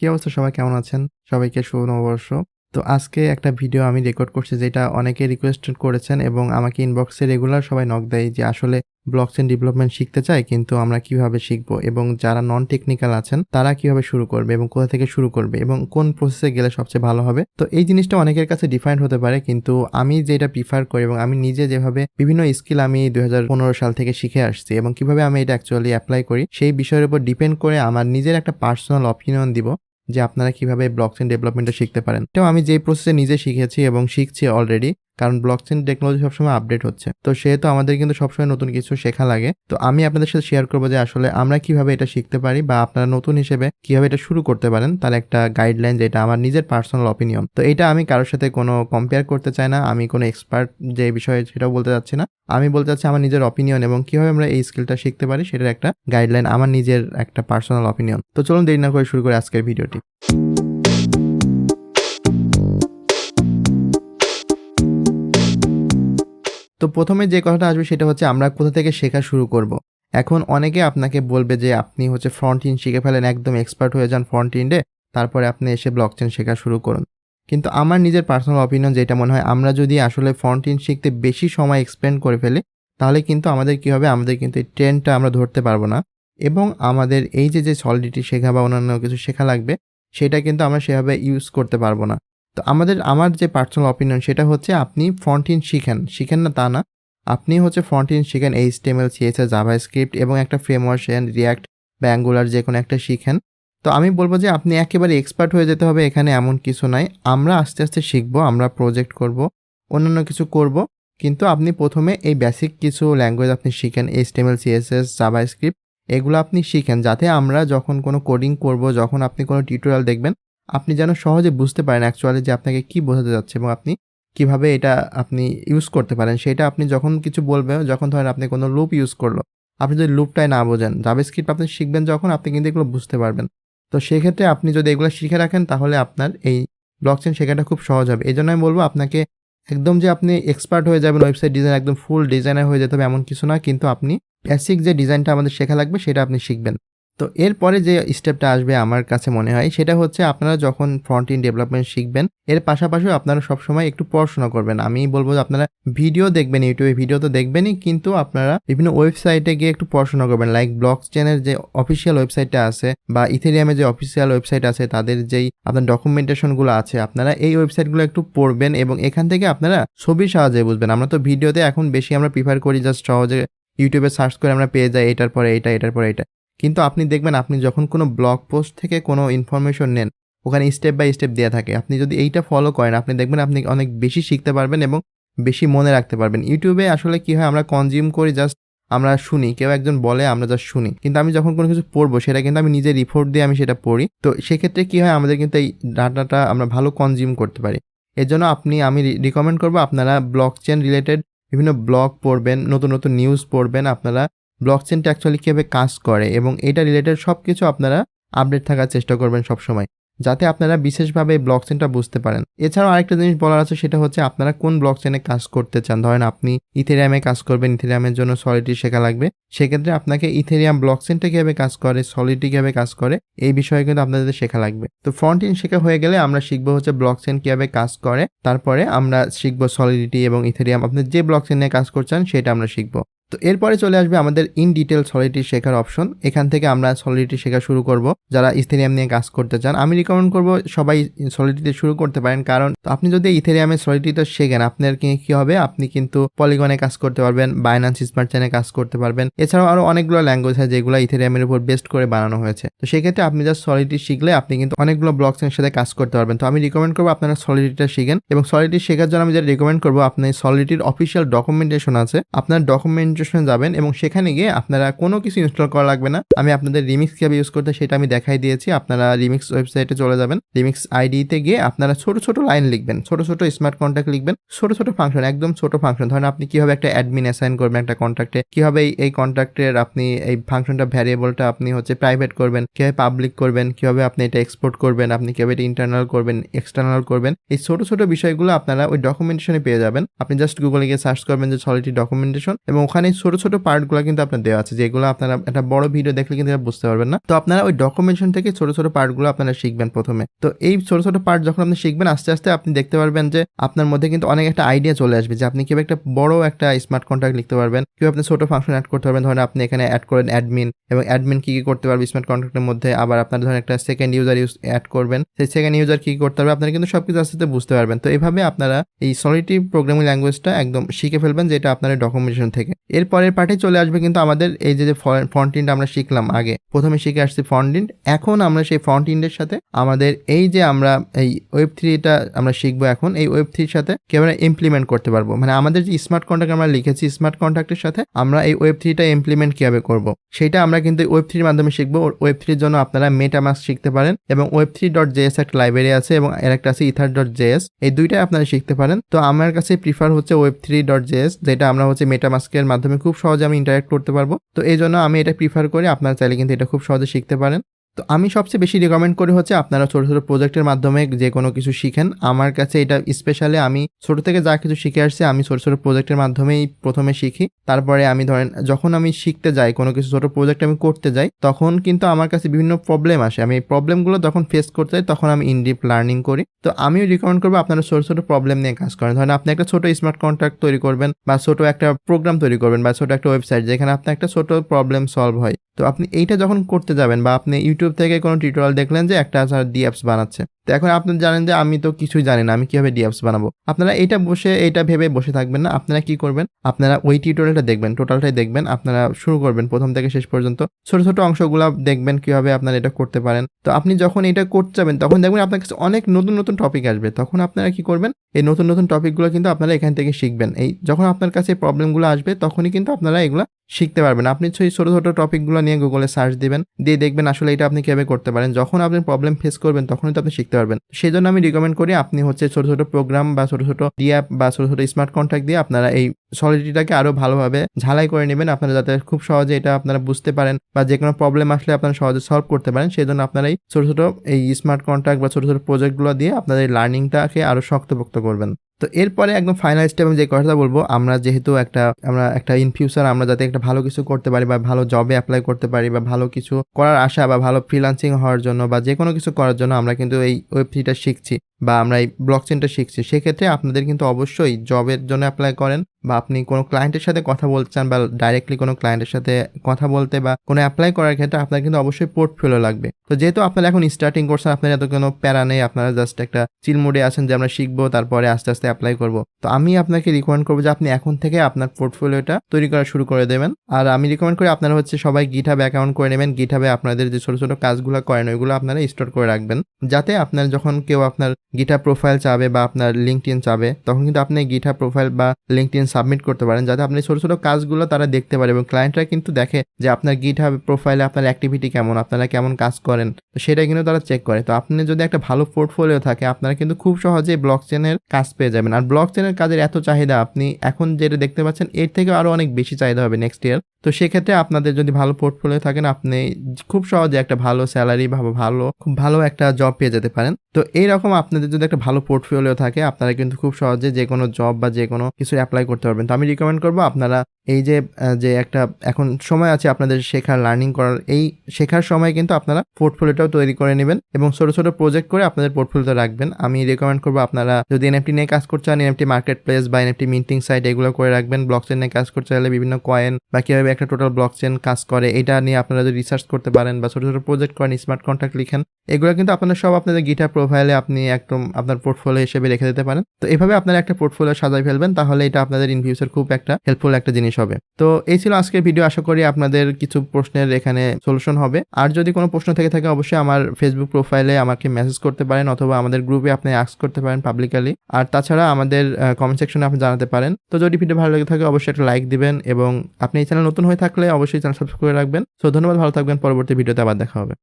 কি অবস্থা সবাই কেমন আছেন? সবাইকে শুভ নববর্ষ। তো আজকে একটা ভিডিও আমি রেকর্ড করছি যেটা অনেকে রিকোয়েস্ট করেছেন এবং আমাকে ইনবক্সে রেগুলার সবাই নক দেয় যে আসলে ব্লকচেইন ডেভেলপমেন্ট শিখতে চায় কিন্তু আমরা কিভাবে শিখবো এবং যারা নন টেকনিক্যাল আছেন তারা কিভাবে শুরু করবে এবং কোথা থেকে শুরু করবে এবং কোন প্রসেসে গেলে সবচেয়ে ভালো হবে। তো এই জিনিসটা অনেকের কাছে ডিফারেন্ট হতে পারে কিন্তু আমি যেটা প্রিফার করি এবং আমি নিজে যেভাবে বিভিন্ন স্কিল আমি 2015 সাল থেকে শিখে আসছি এবং কিভাবে আমি এটা অ্যাকচুয়ালি এপ্লাই করি সেই বিষয়ের উপর ডিপেন্ড করে আমার নিজের একটা পার্সোনাল অপিনিয়ন দিব যে আপনারা কিভাবে ব্লকচেইন ডেভেলপমেন্টটা শিখতে পারেন। তো আমি যেই প্রসেসে নিজে শিখেছি এবং শিখছি অলরেডি, কারণ ব্লকচেইন টেকনোলজি সবসময় আপডেট হচ্ছে। তো সেহেতু আমাদের কিন্তু সবসময় নতুন কিছু শেখা লাগে। তো আমি আপনাদের সাথে শেয়ার করব যে আসলে আমরা কিভাবে এটা শিখতে পারি বা আপনারা নতুন হিসেবে কিভাবে এটা শুরু করতে পারেন তার একটা গাইডলাইন যেটা আমার নিজের পার্সোনাল অপিনিয়ন। তো এটা আমি কারোর সাথে কোনো কম্পেয়ার করতে চাই না। আমি কোনো এক্সপার্ট যে বিষয়ে সেটাও বলতে চাচ্ছি না। আমি বলতে চাচ্ছি আমার নিজের অপিনিয়ন এবং কিভাবে আমরা এই স্কিলটা শিখতে পারি সেটার একটা গাইডলাইন, আমার নিজের একটা পার্সোনাল অপিনিয়ন। তো চলুন দেরি না করে শুরু করি আজকের ভিডিওটি। তো প্রথমে যে কথাটা আসবে সেটা হচ্ছে আমরা কোথা থেকে শেখা শুরু করব। এখন অনেকে আপনাকে বলবে যে আপনি হচ্ছে ফ্রন্ট এন্ড শিখে ফেলেন, একদম এক্সপার্ট হয়ে যান ফ্রন্ট এন্ডে, তারপরে আপনি এসে ব্লকচেইন শেখা শুরু করুন। কিন্তু আমার নিজের পার্সোনাল অপিনিয়ন যেটা মনে হয়, আমরা যদি আসলে ফ্রন্ট এন্ড শিখতে বেশি সময় এক্সপেন্ড করে ফেলি তাহলে কিন্তু আমাদের কি হবে, আমাদের কিন্তু এই ট্রেন্ডটা আমরা ধরতে পারবো না এবং আমাদের এই যে সলিডিটি শেখা বা অন্যান্য কিছু শেখা লাগবে সেটা কিন্তু আমরা সেভাবে ইউজ করতে পারবো না। তো আমার যে পার্সোনাল অপিনিয়ন সেটা হচ্ছে আপনি ফ্রন্ট এন্ড শিখেন না তা না। আপনি হচ্ছে ফ্রন্ট এন্ড শিখেন HTML, CSS, জাভাস্ক্রিপ্ট এবং একটা ফ্রেমওয়ার্ক শেখেন, রিঅ্যাক্ট বা অ্যাঙ্গুলার যেকোনো একটা শিখেন। তো আমি বলব যে আপনি একেবারে এক্সপার্ট হয়ে যেতে হবে এখানে এমন কিছু নাই। আমরা আস্তে, আস্তে শিখবো, আমরা প্রজেক্ট করব, অন্যান্য কিছু করব। কিন্তু আপনি ১ম এ এই বেসিক কিছু ল্যাঙ্গুয়েজ আপনি শিখেন, HTML, CSS, জাভাস্ক্রিপ্ট এগুলো আপনি শিখেন যাতে আমরা যখন কোনো কোডিং করব, যখন আপনি কোনো টিউটোরিয়াল দেখবেন, আপনি যেন সহজে বুঝতে পারেন অ্যাকচুয়ালি যে আপনাকে কি বোঝাতে যাচ্ছে এবং আপনি কিভাবে এটা আপনি ইউজ করতে পারেন। সেটা আপনি যখন কিছু বলবে, যখন ধরেন আপনি কোনো লুপ ইউজ করলো, আপনি যদি লুপটাই না বোঝেন, জাভাস্ক্রিপ্ট আপনি শিখবেন যখন, আপনি কিন্তু এগুলো বুঝতে পারবেন। তো সেক্ষেত্রে আপনি যদি এগুলো শিখে রাখেন তাহলে আপনার এই ব্লকচেইন শেখাটা খুব সহজ হবে। এজন্য আমি বলব আপনাকে একদম যে আপনি এক্সপার্ট হয়ে যাবেন ওয়েবসাইট ডিজাইন, একদম ফুল ডিজাইনার হয়ে যেতে হবে এমন কিছু না। কিন্তু আপনি বেসিক যে ডিজাইনটা আমাদের শেখা লাগবে সেটা আপনি শিখবেন। তো এরপরে যে স্টেপটা আসবে আমার কাছে মনে হয় সেটা হচ্ছে আপনারা যখন ফ্রন্ট এন্ড ডেভেলপমেন্ট শিখবেন এর পাশাপাশিও আপনারা সবসময় একটু পড়াশোনা করবেন। আমি বলব যে আপনারা ভিডিও দেখবেন, ইউটিউবে ভিডিও তো দেখবেনই, কিন্তু আপনারা বিভিন্ন ওয়েবসাইটে গিয়ে একটু পড়াশোনা করবেন। লাইক ব্লকচেইনের যে অফিসিয়াল ওয়েবসাইটটা আছে বা ইথেরিয়ামের যে অফিসিয়াল ওয়েবসাইট আছে তাদের যেই আপনার ডকুমেন্টেশনগুলো আছে, আপনারা এই ওয়েবসাইটগুলো একটু পড়বেন এবং এখান থেকে আপনারা ছবির সাহায্যে বুঝবেন। আমরা তো ভিডিওতে এখন বেশি আমরা প্রিফার করি জাস্ট সহজে ইউটিউবে সার্চ করে আমরা পেয়ে যাই এটার পরে এটা, এটার পরে এটা। কিন্তু আপনি দেখবেন আপনি যখন কোনো ব্লগ পোস্ট থেকে কোনো ইনফরমেশন নেন, ওখানে স্টেপ বাই স্টেপ দেয়া থাকে। আপনি যদি এইটা ফলো করেন আপনি দেখবেন আপনি অনেক বেশি শিখতে পারবেন এবং বেশি মনে রাখতে পারবেন। ইউটিউবে আসলে কি হয়, আমরা কনজিউম করি জাস্ট, আমরা শুনি, কেউ একজন বলে আমরা জাস্ট শুনি। কিন্তু আমি যখন কোনো কিছু পড়বো সেটা কিন্তু আমি নিজে রিপোর্ট দিয়ে আমি সেটা পড়ি। তো সেক্ষেত্রে কি হয়, আমাদের কিন্তু এই ডাটাটা আমরা ভালো কনজিউম করতে পারি। এজন্য আমি রিকমেন্ড করব আপনারা ব্লকচেইন রিলেটেড বিভিন্ন ব্লগ পড়বেন, নতুন, নতুন নিউজ পড়বেন। আপনারা ব্লকচেইনটা অ্যাকচুয়ালি কিভাবে কাজ করে এবং এটা রিলেটেড সবকিছু আপনারা আপডেট থাকার চেষ্টা করবেন সবসময়, যাতে আপনারা বিশেষভাবে এই ব্লকচেইনটা বুঝতে পারেন। এছাড়াও আরেকটা জিনিস বলার আছে সেটা হচ্ছে আপনারা কোন ব্লকচেইনে কাজ করতে চান। ধরেন আপনি ইথেরিয়ামে কাজ করবেন, ইথেরিয়ামের জন্য সলিডিটি শেখা লাগবে। সেক্ষেত্রে আপনাকে ইথেরিয়াম ব্লকচেইনটা কিভাবে কাজ করে, সলিডিটি কিভাবে কাজ করে এই বিষয়ে কিন্তু আপনাদের শেখা লাগবে। তো ফ্রন্ট এন্ড শেখা হয়ে গেলে আমরা শিখবো হচ্ছে ব্লকচেইন কিভাবে কাজ করে, তারপরে আমরা শিখবো সলিডিটি এবং ইথেরিয়াম, আপনি যে ব্লকচেইনে কাজ করছেন সেটা আমরা শিখবো। তো এরপরে চলে আসবে আমাদের ইন ডিটেল সলিডিটি শেখার অপশন। এখান থেকে আমরা সলিডিটি শেখা শুরু করব যারা ইথেরিয়াম নিয়ে কাজ করতে চান। আমি রিকমেন্ড করব সবাই সলিডিটিতে শুরু করতে পারেন, কারণ আপনি যদি ইথেরিয়ামের সলিডিটিতে শেখেন আপনার কি হবে, আপনি কিন্তু পলিগনে কাজ করতে পারবেন, বাইন্যান্স স্মার্ট চেইনে কাজ করতে পারবেন। এছাড়াও আরো অনেকগুলো ল্যাঙ্গুয়েজ আছে যেগুলো ইথেরিয়ামের উপর বেস্ট করে বানানো হয়েছে। তো সেক্ষেত্রে আপনি জাস্ট সলিডিটি শিখলে আপনি কিন্তু অনেকগুলো ব্লকচেইনের সাথে কাজ করতে পারবেন। তো আমি রিকমেন্ড করব আপনারা সলিডিটিটা শিখেন এবং সলিডিটি শেখার জন্য আমি যেটা রিকমেন্ড করব, আপনি সলিডিটির অফিসিয়াল ডকুমেন্টেশন আছে, আপনার ডকুমেন্টেশনে যাবেন এবং সেখানে গিয়ে আপনারা কোনো কিছু ইনস্টল করা লাগবে না। আমি আপনাদের রিমিক্স কিভাবে ইউজ করতে সেটা আমি দেখাই দিয়েছি। আপনারা রিমিক্স ওয়েবসাইটে চলে যাবেন, রিমিক্স আইডিতে গিয়ে আপনারা ছোট ছোট লাইন লিখবেন, ছোট ছোট স্মার্ট কন্ট্যাক্ট লিখবেন, ছোট ছোট ফাংশন, একদম ছোট ফাংশন। ধরেন আপনি কিভাবে একটা অ্যাডমিন অ্যাসাইন করবেন একটা কন্ট্যাক্টে, কিভাবে এই কন্ট্যাক্টের আপনি এই ফাংশনটা ভ্যারিয়েবলটা আপনি হচ্ছে প্রাইভেট করবেন, কিভাবে পাবলিক করবেন, কিভাবে আপনি এটা এক্সপোর্ট করবেন, আপনি কিভাবে এটা ইন্টারনাল করবেন, এক্সটার্নাল করবেন, এই ছোট ছোট বিষয়গুলো আপনারা ওই ডকুমেন্টেশনে পেয়ে যাবেন। আপনি জাস্ট গুগলে গিয়ে সার্চ করবেন যে সলিডিটি ডকুমেন্টেশন এবং ওখানে এই ছোট ছোট পার্টগুলো কিন্তু আপনার দেওয়া আছে, যেগুলো আপনারা একটা বড় ভিডিও দেখলে কিন্তু বুঝতে পারবেন না। তো আপনারা ওই ডকুমেন্টেশন থেকে ছোট ছোট পার্টগুলো আপনারা শিখবেন প্রথমে। তো এই ছোট ছোট পার্ট যখন আপনি শিখবেন, আস্তে আস্তে আপনি দেখতে পারবেন যে আপনার মধ্যে কিন্তু অনেক একটা আইডিয়া চলে আসবে যে আপনি কিভাবে একটা বড় একটা স্মার্ট কন্ট্রাক্ট লিখতে পারবেন, কিভাবে আপনি ছোট ফাংশন অ্যাড করতে পারবেন। ধরেন আপনি এখানে অ্যাড করেন অ্যাডমিন, এবং অ্যাডমিন কি করতে পারবে স্মার্ট কন্ট্রাক্টের মধ্যে। আবার আপনার ধরেন একটা সেকেন্ড ইউজার অ্যাড করবেন, সেই সেকেন্ড ইউজার কি করতে পারবে, আপনারা কিন্তু সবকিছু আস্তে আস্তে বুঝতে পারবেন। তো এইভাবে আপনারা এই সলিডিটি প্রোগ্রামিং ল্যাঙ্গুয়েজটা একদম শিখে ফেলবেন, যেটা আপনার ডকুমেন্টেশন থেকে। এর পরের পার্টে চলে আসবে কিন্তু আমাদের এই যে ফ্রন্ট এন্ড আমরা শিখলাম আগে, প্রথমে শিখে আসছি ফ্রন্ট এন্ড। এখন আমরা সেই ফ্রন্ট এন্ডের সাথে আমাদের এই যে আমরা এই ওয়েব3টা আমরা শিখবো, এখন এই ওয়েব3 এর সাথে কিভাবে ইমপ্লিমেন্ট করতে পারবো, মানে আমাদের যে স্মার্ট কন্ট্রাক্ট আমরা লিখেছি, স্মার্ট কন্ট্রাক্টের সাথে আমরা এই ওয়েব3টা ইমপ্লিমেন্ট কিভাবে করব, সেটা আমরা কিন্তু ওয়েব3 এর মাধ্যমে শিখবো। ওয়েব3 এর জন্য আপনারা মেটামাস্ক শিখতে পারেন, এবং web3.js একটা লাইব্রেরি আছে, এবং এর একটা আছে ether.js, এই দুইটাই আপনারা শিখতে পারেন। তো আমার কাছে প্রিফার হচ্ছে web3.js, যেটা আমরা হচ্ছে মেটামাস্কের মাধ্যমে খুব সহজে আমি ইন্টারঅ্যাক্ট করতে পারবো। তো এই জন্য আমি এটা প্রিফার করি, আপনারা চাইলে কিন্তু এটা খুব সহজে শিখতে পারেন। তো আমি সবচেয়ে বেশি রিকমেন্ড করি হচ্ছে আপনারা ছোট ছোট প্রজেক্টের মাধ্যমে যে কোনো কিছু শিখেন। আমার কাছে এটা স্পেশালি আমি ছোট থেকে যা কিছু শিখে আসছি, আমি ছোট ছোট প্রজেক্টের মাধ্যমেই প্রথমে শিখি। তারপরে আমি ধরেন যখন আমি শিখতে যাই কোনো কিছু, ছোট প্রজেক্ট আমি করতে যাই, তখন কিন্তু আমার কাছে বিভিন্ন প্রবলেম আসে। আমি এই প্রবলেমগুলো যখন ফেস করতে যাই, তখন আমি ইনডিপ লার্নিং করি। তো আমিও রিকমেন্ড করবো আপনারা ছোট ছোট প্রবলেম নিয়ে কাজ করেন। ধরেন আপনি একটা ছোট স্মার্ট কন্ট্রাক্ট তৈরি করবেন, বা ছোট একটা প্রোগ্রাম তৈরি করবেন, বা ছোট একটা ওয়েবসাইট যেখানে আপনার একটা ছোট প্রবলেম সলভ হয়। তো আপনি এইটা যখন করতে যাবেন, বা আপনি ইউটিউব থেকে কোনো টিউটোরিয়াল দেখলেন যে একটা ডি অ্যাপস বানাচ্ছে, তো এখন আপনি জানেন যে আমি তো কিছুই জানি না, আমি কিভাবে ডি অ্যাপস বানাবো। আপনারা এইটা ভেবে বসে থাকবেন না। আপনারা কি করবেন, আপনারা ওই টিউটোরিয়ালটা দেখবেন, টোটালটাই দেখবেন। আপনারা শুরু করবেন প্রথম থেকে শেষ পর্যন্ত, ছোট ছোট অংশগুলো দেখবেন কিভাবে আপনারা এটা করতে পারেন। তো আপনি যখন এটা করতে যাবেন, তখন দেখবেন আপনার কাছে অনেক নতুন নতুন টপিক আসবে। তখন আপনারা কি করবেন, এই নতুন নতুন টপিকগুলো কিন্তু আপনারা এখান থেকে শিখবেন। এই যখন আপনার কাছে প্রবলেমগুলো আসবে, তখনই কিন্তু আপনারা এগুলো শিখতে পারবেন। আপনি সেই ছোট ছোট টপিকগুলো নিয়ে গুগলে সার্চ দিবেন, দিয়ে দেখবেন আসলে এটা আপনি কিভাবে করতে পারেন। যখন আপনি প্রবলেম ফেস করবেন, তখনই তো আপনি শিখতে পারবেন। সেই জন্য আমি রিকমেন্ড করি আপনি হচ্ছে ছোট ছোট প্রোগ্রাম, বা ছোট ছোট ডি অ্যাপ, বা ছোট ছোট স্মার্ট কন্ট্রাক্ট দিয়ে আপনারা এই সলিডিটিটাকে আরো ভালোভাবে ঝালাই করে নেবেন, আপনারা যাতে খুব সহজে এটা আপনারা বুঝতে পারেন, বা যে কোনো প্রবলেম আসলে আপনারা সহজে সলভ করতে পারেন। সেই জন্য আপনারা এই ছোট ছোট এই স্মার্ট কন্ট্রাক্ট বা ছোট ছোট প্রজেক্টগুলো দিয়ে আপনাদের লার্নিংটাকে আরো শক্তপোক্ত করবেন। তো এরপরে একদম ফাইনাল স্টেপ আমি যে কথাটা বলবো, আমরা যেহেতু আমরা একটা ইন ফিউচার আমরা যাতে একটা ভালো কিছু করতে পারি, বা ভালো জবে অ্যাপ্লাই করতে পারি, বা ভালো কিছু করার আশা, বা ভালো ফ্রিল্যান্সিং হওয়ার জন্য, বা যে কোনো কিছু করার জন্য আমরা কিন্তু এই ওয়েব3টা শিখছি, বা আমরা এই ব্লকচেনটা শিখছি। সেক্ষেত্রে আপনাদের কিন্তু অবশ্যই জবের জন্য অ্যাপ্লাই করেন, বা আপনি কোনো ক্লায়েন্টের সাথে কথা বলতে চান, বা ডাইরেক্টলি কোনো ক্লায়েন্টের সাথে কথা বলতে, বা কোনো অ্যাপ্লাই করার ক্ষেত্রে আপনার কিন্তু অবশ্যই পোর্টফোলিও লাগবে। তো যেহেতু আপনারা এখন স্টার্টিং করছেন, আপনার এত কোনো প্যারা নেই, আপনারা জাস্ট একটা চিল মোডে আছেন যে আমরা শিখবো, তারপরে আস্তে আস্তে অ্যাপ্লাই করবো। তো আমি আপনাকে রিকমেন্ড করবো যে আপনি এখন থেকে আপনার পোর্টফোলিওটা তৈরি করা শুরু করে দেবেন। আর আমি রিকমেন্ড করি আপনারা হচ্ছে সবাই গিটহাব অ্যাকাউন্ট করে নেবেন। গিটহাবে আপনাদের যে ছোট ছোট কাজগুলো করেন, ওইগুলো আপনারা স্টোর করে রাখবেন, যাতে আপনার যখন কেউ আপনার গিটহাব প্রোফাইল চাবে, বা আপনার লিঙ্কডইন চাবে, তখন কিন্তু আপনি গিটহাব প্রোফাইল বা লিঙ্কডইন সাবমিট করতে পারেন, যাতে আপনি ছোট ছোট কাজগুলো তারা দেখতে পারে, এবং ক্লায়েন্টরা কিন্তু দেখে যে আপনার গিটহাব প্রোফাইলে আপনার অ্যাক্টিভিটি কেমন, আপনারা কেমন কাজ করেন, তো সেটা কিন্তু তারা চেক করে। তো আপনি যদি একটা ভালো পোর্টফোলিও থাকে, আপনারা কিন্তু খুব সহজে ব্লকচেনের কাজ পেয়ে যাবেন। আর ব্লকচেনের কাজের এত চাহিদা, আপনি এখন যেটা দেখতে পাচ্ছেন, এর থেকে আরো অনেক বেশি চাহিদা হবে নেক্সট ইয়ার। তো সেক্ষেত্রে আপনাদের যদি ভালো পোর্টফোলিও থাকেন, আপনি খুব সহজে একটা ভালো স্যালারি বা খুব ভালো একটা জব পেয়ে যেতে পারেন। তো এইরকম আপনাদের যদি একটা ভালো পোর্টফোলিও থাকে, আপনারা কিন্তু খুব সহজে যে কোনো জব বা যে কোনো কিছু অ্যাপ্লাই করতে পারবেন। তো আমি রিকমেন্ড করবো আপনারা এই যে একটা এখন সময় আছে আপনাদের শেখার, লার্নিং করার, এই শেখার সময় কিন্তু আপনারা পোর্টফোলিওটাও তৈরি করে নেবেন, এবং ছোট ছোট প্রজেক্ট করে আপনাদের পোর্টফোলিওতে রাখবেন। আমি রিকমেন্ড করবো আপনারা যদি এনএফটি নিয়ে কাজ করতে চান, এনএফটি মার্কেট প্লেস বা এনএফটি মিন্টিং সাইট, এগুলো করে রাখবেন। ব্লকচেন নিয়ে কাজ করতে চাইলে বিভিন্ন কয়েন বা কিভাবে একটা টোটাল ব্লকচেন কাজ করে, এটা নিয়ে আপনারা যদি রিসার্চ করতে পারেন, বা ছোট ছোট প্রজেক্ট করেন, স্মার্ট কন্ট্রাক্ট লিখেন, এগুলো কিন্তু আপনারা সব আপনাদের গিটহাব প্রোফাইলে আপনি একদম আপনার পোর্টফোলিও হিসেবে রেখে দিতে পারেন। তো এভাবে আপনারা একটা পোর্টফোলিও সাজাই ফেলবেন, তাহলে এটা আপনাদের ইন ফিউচার খুব একটা হেল্পফুল একটা জিনিস হবে। তো এই ছিল আজকের ভিডিও। আশা করি আপনাদের কিছু প্রশ্নের এখানে সলিউশন হবে। আর যদি কোনো প্রশ্ন থেকে থাকে, অবশ্যই আমার ফেসবুক প্রোফাইলে আমাকে মেসেজ করতে পারেন, অথবা আমাদের গ্রুপে আপনি আস্ক করতে পারেন পাবলিকালি। আর তাছাড়া আমাদের কমেন্ট সেকশনে আপনি জানাতে পারেন। তো যদি ভিডিও ভালো লেগে থাকে, অবশ্যই একটা লাইক দিবেন, এবং আপনি এই চ্যানেল নতুন হয়ে থাকলে অবশ্যই চ্যানেল সাবস্ক্রাইব করে রাখবেন। তো ধন্যবাদ, ভালো থাকবেন। পরবর্তী ভিডিওতে আবার দেখা হবে।